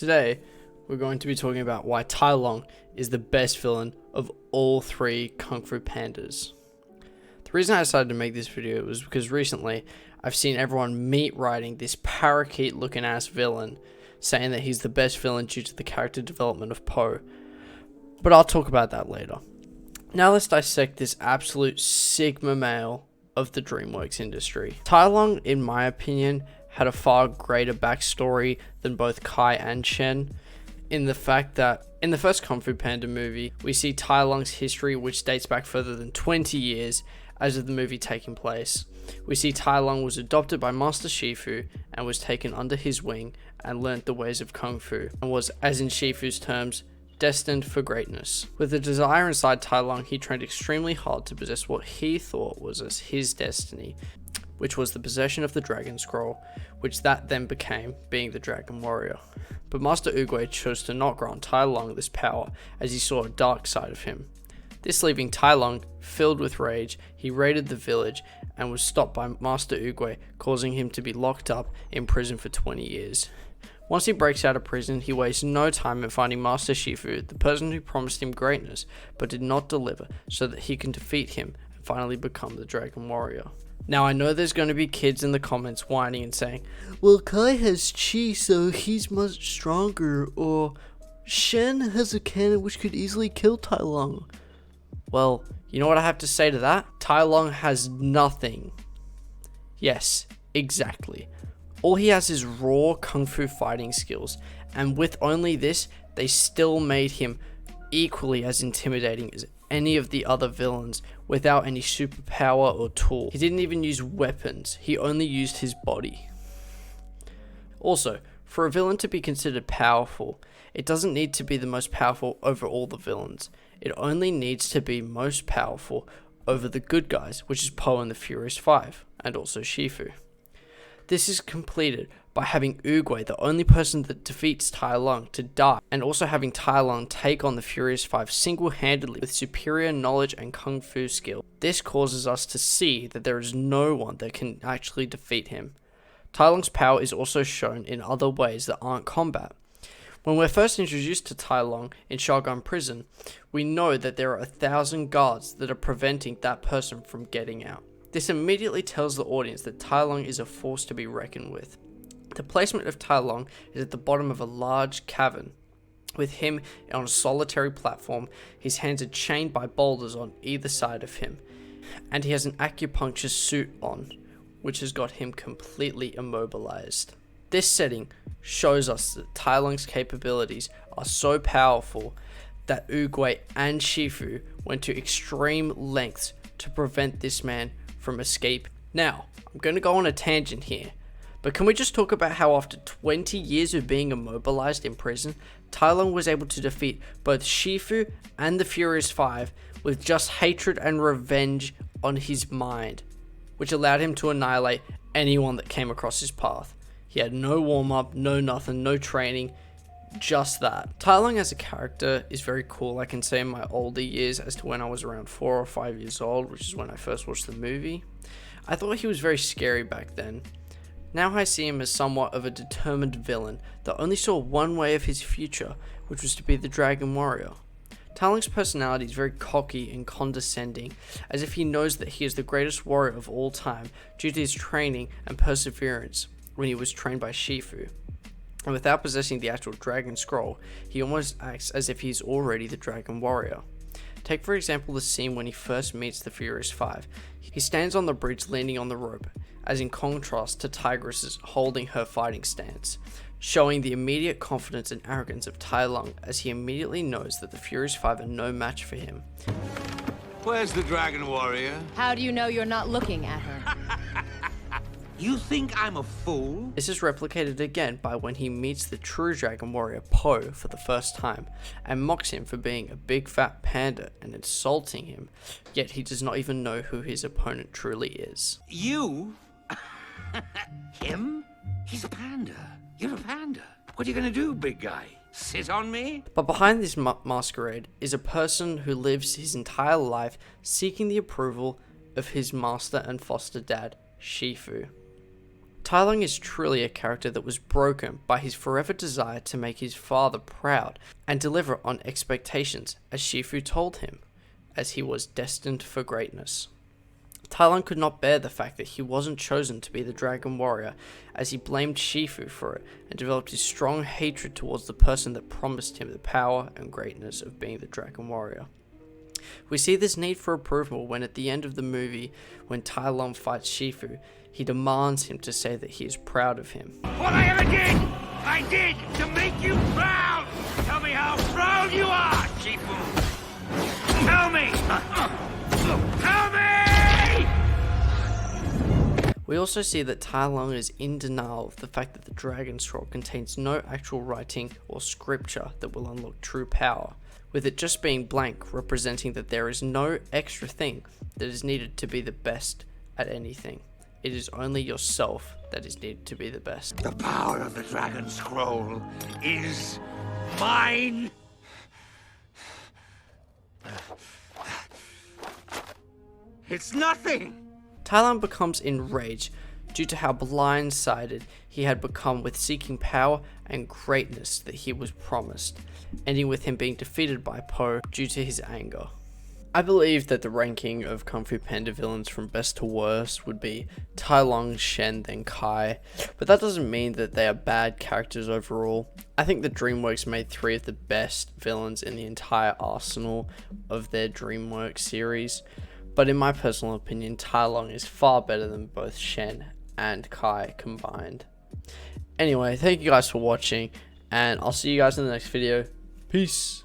Today, we're going to be talking about why Tai Long is the best villain of all three Kung Fu Pandas. The reason I decided to make this video was because recently I've seen everyone meat riding this parakeet looking ass villain, saying that he's the best villain due to the character development of Po. But I'll talk about that later. Now let's dissect this absolute sigma male of the DreamWorks industry. Tai Long, in my opinion, had a far greater backstory than both Kai and Shen, in the fact that in the first Kung Fu Panda movie, we see Tai Long's history, which dates back further than 20 years as of the movie taking place. We see Tai Long was adopted by Master Shifu and was taken under his wing and learnt the ways of Kung Fu, and was, as in Shifu's terms, destined for greatness. With a desire inside Tai Long, he trained extremely hard to possess what he thought was as his destiny, which was the possession of the Dragon Scroll, which that then became being the Dragon Warrior. But Master Oogway chose to not grant Tai Long this power, as he saw a dark side of him. This leaving Tai Long filled with rage, he raided the village and was stopped by Master Oogway, causing him to be locked up in prison for 20 years. Once he breaks out of prison, he wastes no time in finding Master Shifu, the person who promised him greatness, but did not deliver, so that he can defeat him and finally become the Dragon Warrior. Now I know there's going to be kids in the comments whining and saying, well, Kai has chi, so he's much stronger, or Shen has a cannon which could easily kill Tai Long. Well, you know what I have to say to that? Tai Long has nothing. Yes, exactly. All he has is raw kung fu fighting skills, and with only this, they still made him equally as intimidating as any of the other villains without any superpower or tool. He didn't even use weapons, he only used his body. Also, for a villain to be considered powerful, it doesn't need to be the most powerful over all the villains. It only needs to be most powerful over the good guys, which is Po and the Furious Five, and also Shifu. This is completed by having Oogway, the only person that defeats Tai Long, to die, and also having Tai Long take on the Furious Five single-handedly with superior knowledge and kung fu skill. This causes us to see that there is no one that can actually defeat him. Tai Long's power is also shown in other ways that aren't combat. When we're first introduced to Tai Long in Shogun Prison, we know that there are 1,000 guards that are preventing that person from getting out. This immediately tells the audience that Tai Long is a force to be reckoned with. The placement of Tai Long is at the bottom of a large cavern, with him on a solitary platform. His hands are chained by boulders on either side of him, and he has an acupuncture suit on, which has got him completely immobilized. This setting shows us that Tai Long's capabilities are so powerful that Oogway and Shifu went to extreme lengths to prevent this man from escape. Now, I'm going to go on a tangent here, but can we just talk about how after 20 years of being immobilized in prison, Tai Long was able to defeat both Shifu and the Furious Five with just hatred and revenge on his mind, which allowed him to annihilate anyone that came across his path. He had no warm-up, no nothing, no training, just that. Tai Long as a character is very cool. I can say in my older years, as to when I was around 4 or 5 years old, which is when I first watched the movie, I thought he was very scary back then. Now I see him as somewhat of a determined villain that only saw one way of his future, which was to be the Dragon Warrior. Tai Long's personality is very cocky and condescending, as if he knows that he is the greatest warrior of all time due to his training and perseverance when he was trained by Shifu. And without possessing the actual Dragon Scroll, he almost acts as if he's already the Dragon Warrior. Take for example the scene when he first meets the Furious Five. He stands on the bridge leaning on the rope, as in contrast to Tigress's holding her fighting stance, showing the immediate confidence and arrogance of Tai Long, as he immediately knows that the Furious Five are no match for him. Where's the Dragon Warrior? How do you know you're not looking at her? You think I'm a fool? This is replicated again by when he meets the true Dragon Warrior Po for the first time, and mocks him for being a big fat panda and insulting him, yet he does not even know who his opponent truly is. You? Him? He's a panda. You're a panda. What are you gonna do, big guy? Sit on me? But behind this masquerade is a person who lives his entire life seeking the approval of his master and foster dad, Shifu. Tai Lung is truly a character that was broken by his forever desire to make his father proud and deliver on expectations, as Shifu told him, as he was destined for greatness. Tai Lung could not bear the fact that he wasn't chosen to be the Dragon Warrior, as he blamed Shifu for it and developed his strong hatred towards the person that promised him the power and greatness of being the Dragon Warrior. We see this need for approval when at the end of the movie, when Tai Lung fights Shifu, he demands him to say that he is proud of him. What I ever did, I did to make you proud! Tell me how proud you are, Shifu! Tell me! Tell me! We also see that Tai Lung is in denial of the fact that the Dragon Scroll contains no actual writing or scripture that will unlock true power, with it just being blank, representing that there is no extra thing that is needed to be the best at anything. It is only yourself that is needed to be the best. The power of the Dragon Scroll is mine! It's nothing! Tai Lung becomes enraged due to how blindsided he had become with seeking power and greatness that he was promised, ending with him being defeated by Po due to his anger. I believe that the ranking of Kung Fu Panda villains from best to worst would be Tai Lung, Shen, then Kai, but that doesn't mean that they are bad characters overall. I think that DreamWorks made 3 of the best villains in the entire arsenal of their DreamWorks series, but in my personal opinion, Tai Lung is far better than both Shen and Kai combined. Anyway, thank you guys for watching, and I'll see you guys in the next video. Peace!